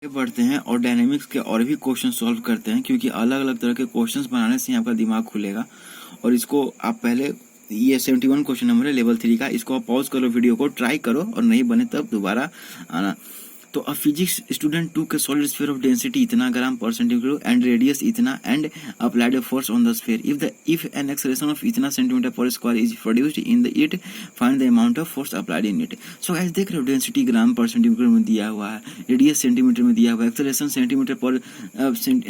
आगे बढ़ते हैं और डायनेमिक्स के और भी क्वेश्चन सॉल्व करते हैं, क्योंकि अलग अलग तरह के क्वेश्चंस बनाने से ही आपका दिमाग खुलेगा। और इसको आप पहले, ये 71 क्वेश्चन नंबर है लेवल 3 का, इसको आप पॉज करो, वीडियो को ट्राई करो और नहीं बने तब दोबारा आना। तो अ फिजिक्स स्टूडेंट टू के सॉलिड स्फीयर ऑफ डेंसिटी इतना ग्राम पर सेंटीमीटर एंड रेडियस इतना and applied a force on the sphere if an acceleration of इतना सेंटीमीटर पर square is produced in the it, find the amount of force applied in it. So guys देख रहे हो, density ग्राम पर centimetre में दिया हुआ है, रेडियस सेंटीमीटर में दिया हुआ है, acceleration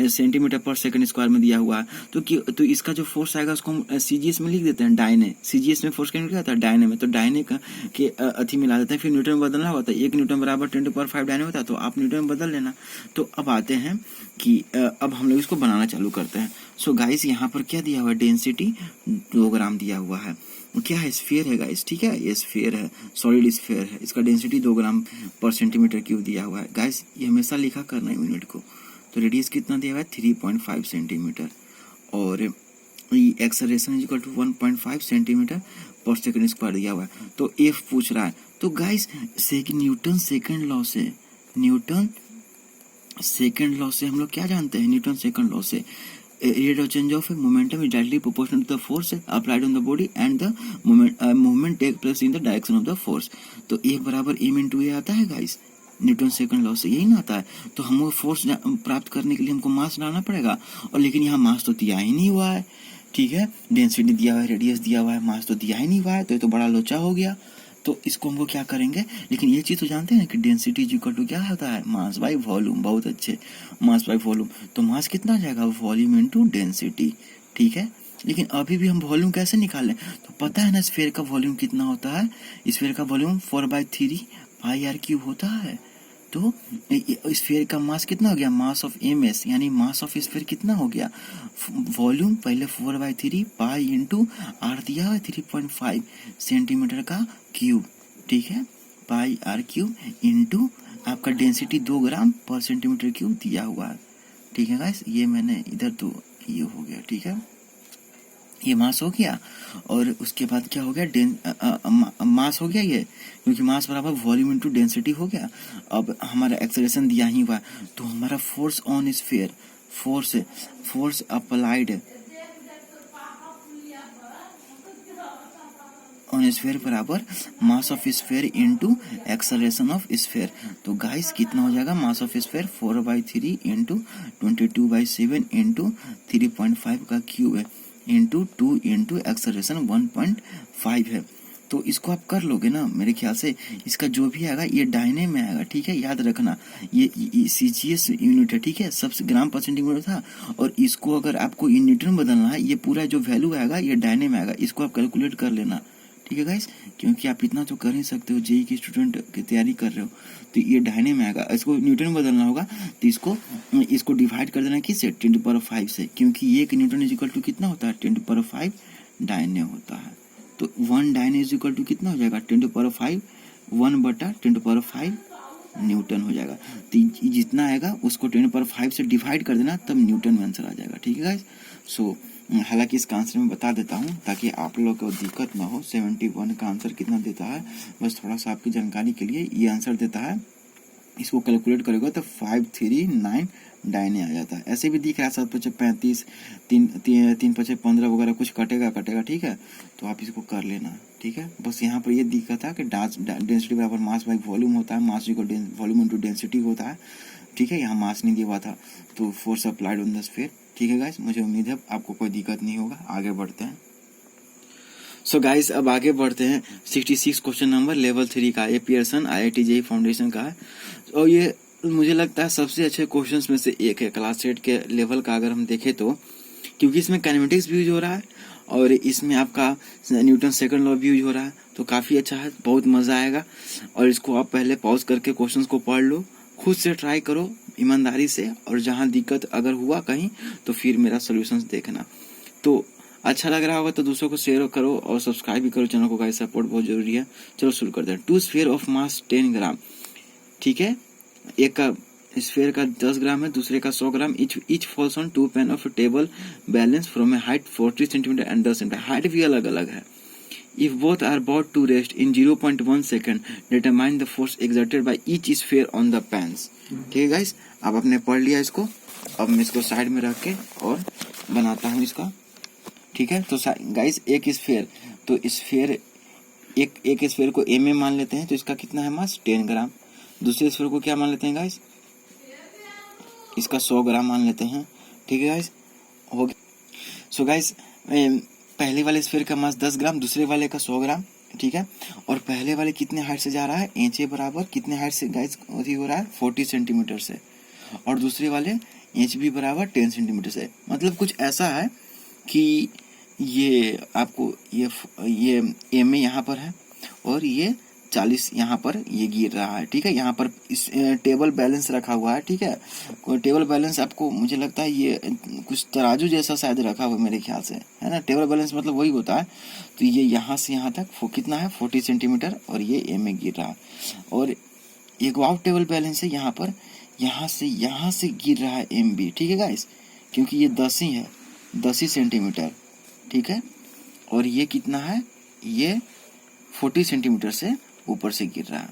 centimetre per second square में दिया हुआ है। तो इसका जो फोर्स आएगा उसको हम सीजीएस में लिख देते हैं, डायने। सीजीएस में फोर्स क्या होता है, डायने में। तो डायने के अथी मिला देते हैं, फिर न्यूटन में बदलना होता है। 1 न्यूटन बराबर 10⁵ डायने होता है, तो आप न्यूटन में बदल लेना। तो अब आते हैं कि अब हम लोग इसको बनाना चालू करते हैं। सो गाइस यहाँ पर क्या दिया हुआ है, डेंसिटी 2 ग्राम दिया हुआ है। क्या है, स्फीयर है गाइस, ठीक है, ये स्फीयर है, सॉलिड स्फीयर है, इसका डेंसिटी 2 ग्राम पर सेंटीमीटर क्यूब दिया हुआ है। गाइस ये हमेशा लिखा करना है यूनिट को। तो रेडियस कितना दिया हुआ है, 3.5 सेंटीमीटर, और acceleration is equal to 1.5 centimetre per second square दिया हुआ है। तो एफ पूछ रहा है, तो गाइस न्यूटन सेकंड लॉ से हम लोग क्या जानते हैं, न्यूटन सेकंड लॉ से rate of change of momentum is directly proportional to the force applied on the body and the movement take place in the direction of the force। तो A बराबर m into ए आता है guys, Newton second law से यही ना आता है। तो हम वो फोर्स प्राप्त करने के लिए हमको मास डालना पड़ेगा, और लेकिन यहाँ मास तो दिया ही नहीं हुआ है, ठीक है, डेंसिटी दिया हुआ है, रेडियस दिया हुआ है, मास तो दिया ही नहीं हुआ है, तो ये तो बड़ा लोचा हो गया। तो इसको हमको क्या करेंगे, लेकिन ये चीज तो जानते हैं कि डेंसिटी इज इक्वल टू क्या होता है, मास बाय वॉल्यूम। बहुत अच्छे, मास बाय वॉल्यूम। तो मास कितना आ जाएगा, वॉल्यूम इनटू डेंसिटी, ठीक है। लेकिन अभी भी हम वॉल्यूम कैसे निकालें, तो पता है ना स्फीयर का वॉल्यूम कितना होता है, स्फीयर का वॉल्यूम 4/3 पाई आर क्यूब होता है। तो स्फीयर का मास कितना हो गया, मास ऑफ एम एस, यानी मास ऑफ स्फीयर कितना हो गया, वॉल्यूम पहले 4/3 पाई इंटू आर दिया है 3.5 सेंटीमीटर का क्यूब, ठीक है, पाई आर क्यूब इंटू आपका डेंसिटी 2 ग्राम पर सेंटीमीटर क्यूब दिया हुआ है, ठीक है गाइस। ये मैंने इधर तो ये हो गया, ठीक है, ये मास हो गया। और उसके बाद क्या हो गया, मास हो गया ये, क्योंकि मास बराबर वॉल्यूम इनटू डेंसिटी हो गया। अब हमारा एक्सेलरेशन दिया ही हुआ, तो हमारा force on sphere, force applied on sphere बराबर mass of sphere into acceleration of sphere. तो गाइस कितना हो जाएगा, mass of sphere 4/3 into 22/7 into 3.5 का क्यूब है इंटू 2 इंटू एक्सेलरेशन 1.5 है। तो इसको आप कर लोगे ना मेरे ख्याल से। इसका जो भी आएगा ये डायने में आएगा, ठीक है, याद रखना। ये सीजीएस यूनिट है, ठीक है, सब ग्राम पर सेंटीमीटर था, और इसको अगर आपको इन न्यूटन में बदलना है, ये पूरा जो वैल्यू आएगा ये डायने में आएगा, इसको आप कैलकुलेट कर लेना, ठीक है गाइस, क्योंकि आप इतना तो कर ही सकते हो, जेई की स्टूडेंट की तैयारी कर रहे हो, तो ये डायने में आएगा। इसको न्यूटन में बदलना होगा, तो इसको डिवाइड कर देना किससे, 10⁵ से, क्योंकि 1 न्यूटन इज इक्वल टू कितना होता है, 10⁵ डायने होता है। तो 1 डायने इज इक्वल टू कितना हो जाएगा, 10⁵ 1/10⁵ न्यूटन हो जाएगा। तो जितना आएगा उसको 10⁵ से डिवाइड कर देना, तब न्यूटन में आंसर आ जाएगा, ठीक है गाइस। सो हालांकि इसका आंसर मैं बता देता हूँ ताकि आप लोगों को दिक्कत ना हो। 71 का आंसर कितना देता है, बस थोड़ा सा आपकी जानकारी के लिए, ये आंसर देता है, इसको कैलकुलेट करेगा तो 539 डायने आ जाता है। ऐसे भी दिख रहा है 7×5 35, 3×5 15 वगैरह कुछ कटेगा, ठीक है, तो आप इसको कर लेना, ठीक है। बस यहाँ पर ये दिक्कत है कि डेंसिटी बराबर मास बाई वॉल्यूम होता है, mass equal volume into density होता है, ठीक है, यहाँ मास नहीं दिया हुआ था, तो force applied on the sphere, ठीक है गाइस। मुझे उम्मीद है आपको कोई दिक्कत नहीं होगा। आगे बढ़ते हैं। सो गाइस अब आगे बढ़ते हैं। 66 क्वेश्चन नंबर लेवल 3 का, ये पियर्सन IIT JEE फाउंडेशन का है, और ये मुझे लगता है सबसे अच्छे क्वेश्चंस में से एक है क्लास 8 के लेवल का, अगर हम देखें तो, क्योंकि इसमें काइनेमेटिक्स भी यूज हो रहा है और इसमें आपका न्यूटन सेकंड लॉ भी यूज हो रहा है, तो काफ़ी अच्छा है, बहुत मज़ा आएगा। और इसको आप पहले पॉज करके क्वेश्चंस को पढ़ लो, खुद से ट्राई करो ईमानदारी से, और जहाँ दिक्कत अगर हुआ कहीं तो फिर मेरा सोल्यूशंस देखना। तो अच्छा लग रहा होगा तो दूसरों को शेयर करो और सब्सक्राइब भी करो चैनल को गाइस, सपोर्ट बहुत जरूरी है। चलो शुरू करते हैं। 2 स्फीयर ऑफ मास 10 ग्राम, ठीक है, एक का स्फीयर का 10 ग्राम है, दूसरे का 100 gram. Each falls on 2 pan of table balance from a height 40 centimetre and 10 centimetre. Height भी अलग अलग है। If both are brought to rest in 0.1 second, determine the force exerted by each sphere on the pans. ठीक है guys, अब आपने पढ़ लिया इसको. अब मैं इसको साइड में रख के और बनाता हूँ इसका. ठीक है, तो गाइस एक स्फीयर, तो स्फीयर एक स्फीयर को ए में मान लेते हैं, तो इसका कितना है मास 10 ग्राम. दूसरे स्फीयर को क्या मान लेते हैं गाइस, इसका 100 ग्राम मान लेते हैं. ठीक है गाइस, हो गया. सो गाइस पहले वाले स्फीयर का मास 10 ग्राम, दूसरे वाले का 100 ग्राम. ठीक है, और पहले वाले कितने हाइट से जा रहा है, एच ए बराबर कितने हाइट से गाइस हो रहा है 40 सेंटीमीटर से, और दूसरे वाले एच बी बराबर 10 सेंटीमीटर से. मतलब कुछ ऐसा है कि ये आपको ये एम ए यहाँ पर है और ये 40 यहाँ पर ये गिर रहा है. ठीक है, यहाँ पर इस टेबल बैलेंस रखा हुआ है. ठीक है, टेबल बैलेंस आपको मुझे लगता है ये कुछ तराजू जैसा शायद रखा हुआ मेरे ख्याल से, है ना. टेबल बैलेंस मतलब वही होता है. तो ये यहाँ से यहाँ तक कितना है 40 सेंटीमीटर और ये एम में गिर रहा है. और एक और टेबल बैलेंस है यहाँ पर, यहाँ से गिर रहा है एम बी. ठीक है गाइस, क्योंकि ये 10 ही है, 10 ही सेंटीमीटर. ठीक है, और ये कितना है, ये 40 सेंटीमीटर से ऊपर से गिर रहा है.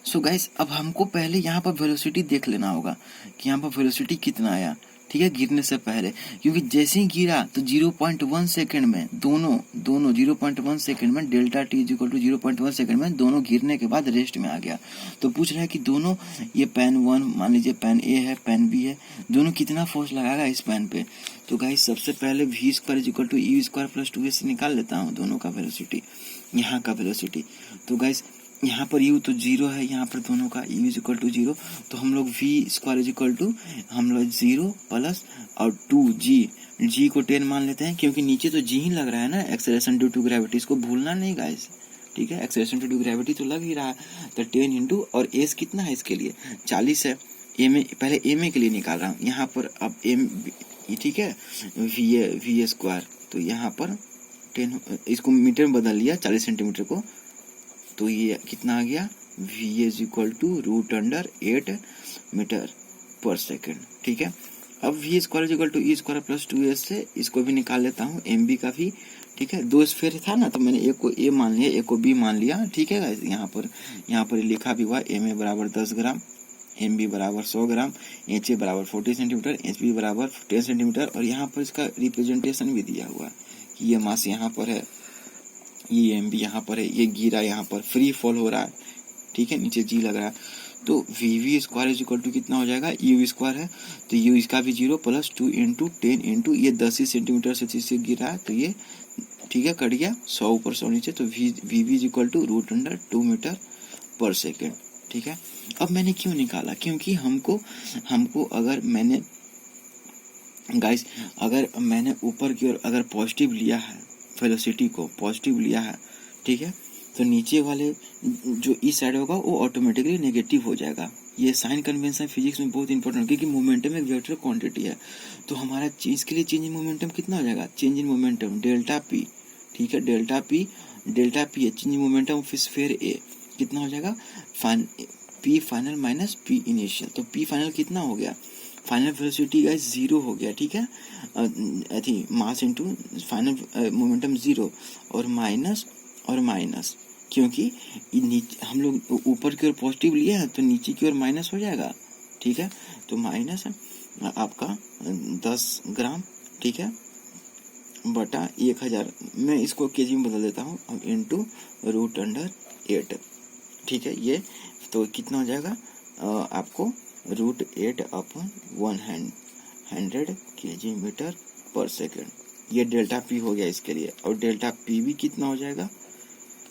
सो गाइस अब हमको पहले यहाँ पर वेलोसिटी देख लेना होगा कि यहाँ पर वेलोसिटी कितना आया. ठीक है, गिरने से पहले, क्योंकि जैसे ही गिरा तो 0.1 सेकंड में दोनों 0.1 सेकंड में delta T is equal to 0.1 second में दोनों गिरने के बाद रेस्ट में आ गया. तो पूछ रहा है कि दोनों, ये पैन 1 मान लीजिए, पैन ए है, पैन बी है, दोनों कितना फोर्स लगाएगा इस पैन पे. तो गाइस सबसे पहले v square is equal to u square plus 2 से निकाल लेता हूँ दोनों का वेलोसिटी, यहाँ का वेलोसिटी. तो गाइस यहाँ पर u तो 0 है, यहाँ पर दोनों का u इज इक्वल टू 0, तो हम लोग v square is equal to हम लोग 0 प्लस और 2g को 10 मान लेते हैं, क्योंकि नीचे तो g ही लग रहा है ना, एक्सेलरेशन ड्यू टू ग्रेविटी. इसको भूलना नहीं गाइस. ठीक है, एक्सेलरेशन ड्यू टू ग्रेविटी तो लग ही रहा है. तो 10 इंटू, और एस कितना है इसके लिए 40 है. पहले एम ए के लिए निकाल रहा हूँ यहाँ पर. अब एम, ठीक है, वी स्क्वायर, तो यहाँ पर 10, इसको मीटर में बदल लिया 40 सेंटीमीटर को, तो ये कितना आ गया, v is equal to √8 metre per second. ठीक है, अब v square is equal to e square plus 2s से इसको भी निकाल लेता हूँ, एम बी का भी. ठीक है, दो स्फीयर था ना, तो मैंने एक को a मान लिया, एक को b मान लिया. ठीक है, यहाँ पर लिखा भी हुआ एम ए बराबर 10 ग्राम, एम बी बराबर 100 ग्राम, एच ए बराबर 40 सेंटीमीटर, एच बी बराबर 10 सेंटीमीटर. और यहाँ पर इसका रिप्रेजेंटेशन भी दिया हुआ है कि ये मास यहाँ पर है, ये एम बी यहाँ पर है, ये गिरा यहाँ पर फ्री फॉल हो रहा है. ठीक है, नीचे जी लग रहा है. तो v square is equal to कितना हो जाएगा, यू स्क्वायर है, तो यू इसका भी 0 प्लस 2 इंटू 10 इंटू ये 10 सेंटीमीटर से गिर रहा है, तो ये ठीक है कट गया, 100 ऊपर 100 नीचे, तो v is equal to √2 metre per second. ठीक है, अब मैंने क्यों निकाला, क्योंकि हमको अगर मैंने गाइस अगर मैंने ऊपर की ओर अगर पॉजिटिव लिया है, वेलोसिटी को पॉजिटिव लिया है, ठीक है, तो नीचे वाले जो इस साइड होगा वो ऑटोमेटिकली नेगेटिव हो जाएगा. ये साइन कन्वेंशन फिजिक्स में बहुत इंपॉर्टेंट, क्योंकि मोमेंटम एक वेक्टर क्वांटिटी है. तो हमारा चीज के लिए चेंज इन मोमेंटम कितना हो जाएगा, change in momentum delta p. ठीक है, डेल्टा पी है change in momentum of sphere a, कितना हो जाएगा, p final minus p initial. तो पी फाइनल कितना हो गया, फाइनल वेलोसिटी गाइस 0 हो गया. ठीक है, I think mass into final momentum 0 और माइनस क्योंकि हम लोग ऊपर की ओर पॉजिटिव लिए हैं तो नीचे की ओर माइनस हो जाएगा. ठीक है, तो माइनस आपका 10 ग्राम. ठीक है, बटा 1000, मैं इसको केजी में बदल देता हूँ, इंटू √8. ठीक है, ये तो कितना हो जाएगा आपको √8 upon 100 kg metre per second. ये डेल्टा पी हो गया इसके लिए, और डेल्टा पी भी कितना हो जाएगा.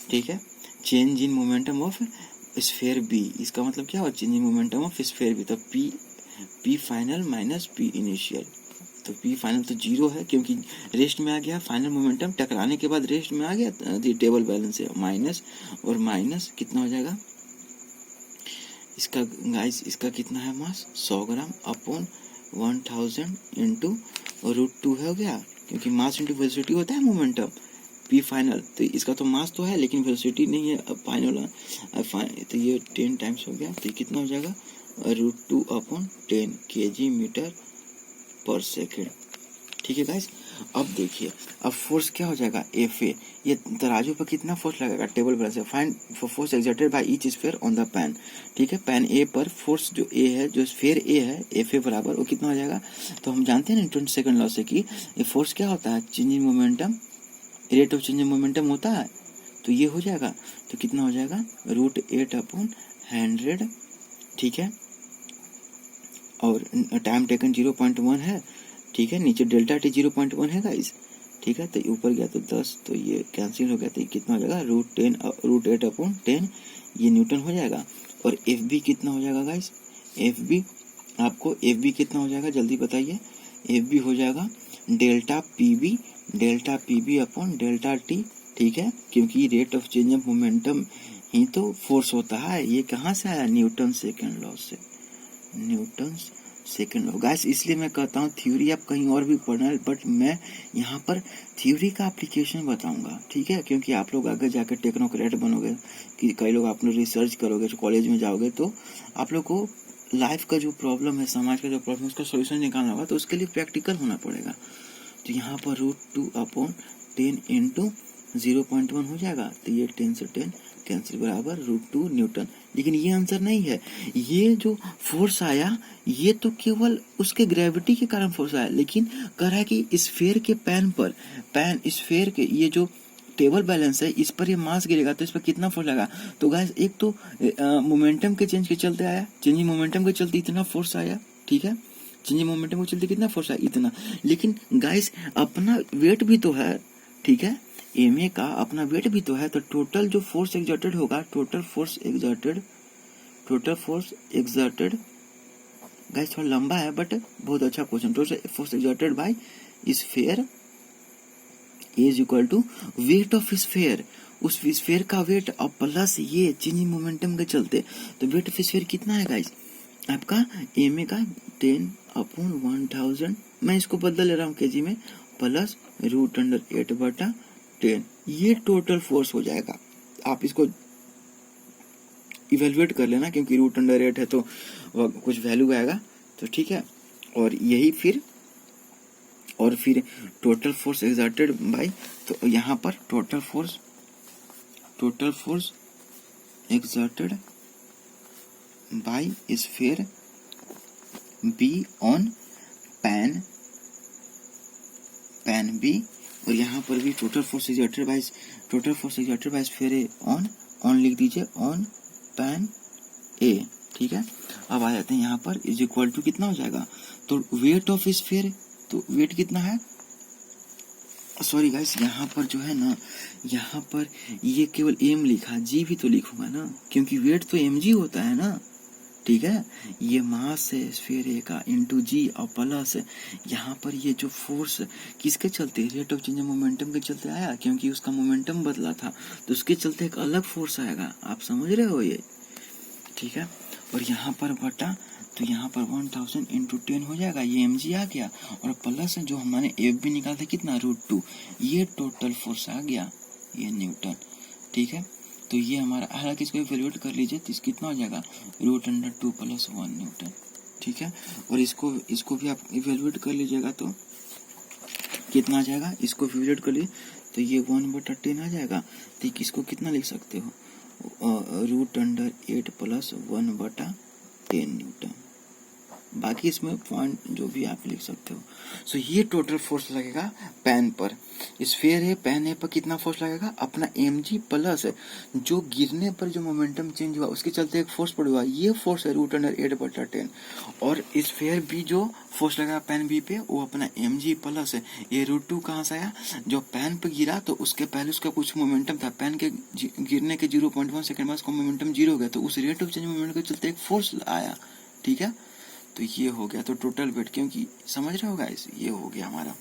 ठीक है, change in momentum of sphere b, इसका मतलब क्या हो, change in momentum of sphere b. तो p final minus p initial, तो पी फाइनल तो 0 है क्योंकि रेस्ट में आ गया, फाइनल मोमेंटम टकराने के बाद रेस्ट में आ गया, टेबल बैलेंस है, माइनस और माइनस कितना हो जाएगा इसका गाइस, इसका कितना है मास 100 ग्राम अपॉन 1000 इंटू √2 हो गया, क्योंकि मास इंटू वेलोसिटी होता है मोमेंटम. पी फाइनल तो इसका तो मास तो है लेकिन वेलोसिटी नहीं है, फाइनल तो ये 10 टाइम्स हो गया, तो ये कितना हो जाएगा √2 upon 10 kg metre per second. ठीक है गाइस, अब देखिए, अब फोर्स क्या हो जाएगा, एफ ए, ये तराजू पर कितना फोर्स लगेगा, टेबल बैलेंस है, find force exerted by each sphere on the pan. ठीक है, पैन ए पर फोर्स जो ए है, जो स्फीयर ए है, एफ ए बराबर वो कितना हो जाएगा, तो हम जानते हैं न्यूटन सेकंड लॉ से कि ये फोर्स क्या होता है, change in momentum, rate of change in momentum होता है, तो ये हो जाएगा, तो कितना हो जाएगा, √8/100। ठीक है, और टाइम टेकन 0.1 है। ठीक है, नीचे डेल्टा टी 0.1 है गाइस। ठीक है, तो ऊपर गया तो 10, तो ये कैंसिल हो गया, तो ये कितना हो जाएगा, √8/10, ये न्यूटन हो जाएगा। और एफ बी कितना हो जाएगा गाइस, एफ बी आपको एफ बी कितना हो जाएगा, जल्दी बताइए, एफ बी हो जाएगा delta p b upon delta t. ठीक है, क्योंकि rate of change of momentum ही तो फोर्स होता है। ये कहाँ से आया, न्यूटन सेकंड लॉ से, न्यूटन सेकंड लॉ गाइस। इसलिए मैं कहता हूँ थ्योरी आप कहीं और भी पढ़ना, बट मैं यहाँ पर थ्योरी का एप्लीकेशन बताऊंगा। ठीक है, क्योंकि आप लोग आगे जाकर टेक्नोक्रेट बनोगे, कि कई लोग आप लोग रिसर्च करोगे, कॉलेज में जाओगे, तो आप लोग को लाइफ का जो प्रॉब्लम है, समाज का जो प्रॉब्लम है, उसका सोल्यूशन निकालना होगा, तो उसके लिए प्रैक्टिकल होना पड़ेगा। तो यहाँ पर √2/10 इंटू 0.1 हो जाएगा, तो ये 10 से 10 कैंसिल, बराबर √2 न्यूटन। लेकिन ये आंसर नहीं है, ये जो फोर्स आया ये तो केवल उसके ग्रेविटी के कारण फोर्स आया, लेकिन कह रहा है कि स्फीयर के पैन पर, पैन स्फीयर के ये जो टेबल बैलेंस है, इस पर ये मास गिरेगा, तो इस पर कितना फोर्स लगा। तो गाइस एक तो मोमेंटम के चेंज के चलते आया, चेंजिंग मोमेंटम के चलते इतना फोर्स आया। ठीक है, चेंजिंग मोमेंटम के चलते कितना फोर्स आया, इतना। लेकिन गाइस अपना वेट भी तो है। ठीक है, एम ए का अपना वेट भी तो है, तो टोटल जो फोर्स एक्सर्टेड होगा, टोटल फोर्स एक्सर्टेड गाइस थोड़ा लंबा है बट बहुत अच्छा question. Total force exerted by sphere is equal to weight of sphere, उस स्फीयर का वेट और प्लस ये चेंजिंग मोमेंटम के चलते, तो वेट ऑफ स्फीयर कितना है गाइस, आपका एम ए का 10/1000, मैं इसको बदल ले रहा हूँ केजी में, प्लस √8/10, ये टोटल फोर्स हो जाएगा। आप इसको इवेलुएट कर लेना, क्योंकि √8 है तो कुछ वैल्यू आएगा, तो ठीक है। और यही फिर टोटल फोर्स एक्सर्टेड बाय, तो यहाँ पर total force exerted by sphere B on pan B, और यहाँ पर भी total force exerted by sphere on लिख दीजिए, ऑन पैन ए। ठीक है, अब आ जाते हैं यहाँ पर इज इक्वल टू कितना हो जाएगा, तो वेट ऑफ स्फीयर, तो वेट कितना है, सॉरी गाइस यहाँ पर जो है ना, यहाँ पर ये केवल एम लिखा, जी भी तो लिखूंगा ना, क्योंकि वेट तो एम जी होता है ना। ठीक है, ये मास है स्फीयर ए का इंटू जी, और प्लस यहाँ पर ये जो फोर्स किसके चलते, रेट ऑफ चेंज मोमेंटम के चलते आया, क्योंकि उसका मोमेंटम बदला था, तो उसके चलते एक अलग फोर्स आएगा, आप समझ रहे हो ये। ठीक है, और यहाँ पर बटा, तो यहाँ पर 1000 इंटू 10 हो जाएगा, ये एम जी आ गया, और प्लस जो हमारे एफ भी निकाला था कितना, √2, ये टोटल फोर्स आ गया, ये न्यूटन। ठीक है, तो ये हमारा, हालांकि इसको इवेल्युएट कर लीजिए, तो कितना हो जाएगा, √2 + 1 न्यूटन। ठीक है, और इसको भी आप इवेल्युएट कर लीजिएगा, तो कितना आ जाएगा, इसको इवेल्युएट कर लीजिए, तो ये 1/10 आ जाएगा। तो इसको कितना लिख सकते हो, √8 + 1/10 न्यूटन। बाकी इसमें पॉइंट जो भी आप लिख सकते हो। सो ये टोटल फोर्स लगेगा पैन पर, स्फीयर है, पैन है पर कितना फोर्स लगेगा, अपना mg प्लस जो गिरने पर जो मोमेंटम चेंज हुआ उसके चलते एक फोर्स पड़ा, ये फोर्स है √8/10, और स्फीयर भी जो फोर्स लगा पैन बी पे वो अपना mg प्लस है, ये √2 कहाँ से आया, जो पैन पे गिरा तो उसके पहले उसका कुछ मोमेंटम था, पैन के गिरने के 0.1 सेकंड बाद उसका मोमेंटम 0 हो गया, तो उस रेट ऑफ चेंज मोमेंट के चलते एक फोर्स आया। ठीक है, तो ये हो गया, तो टोटल वेट, क्योंकि समझ रहे हो गाइस, ये हो गया हमारा।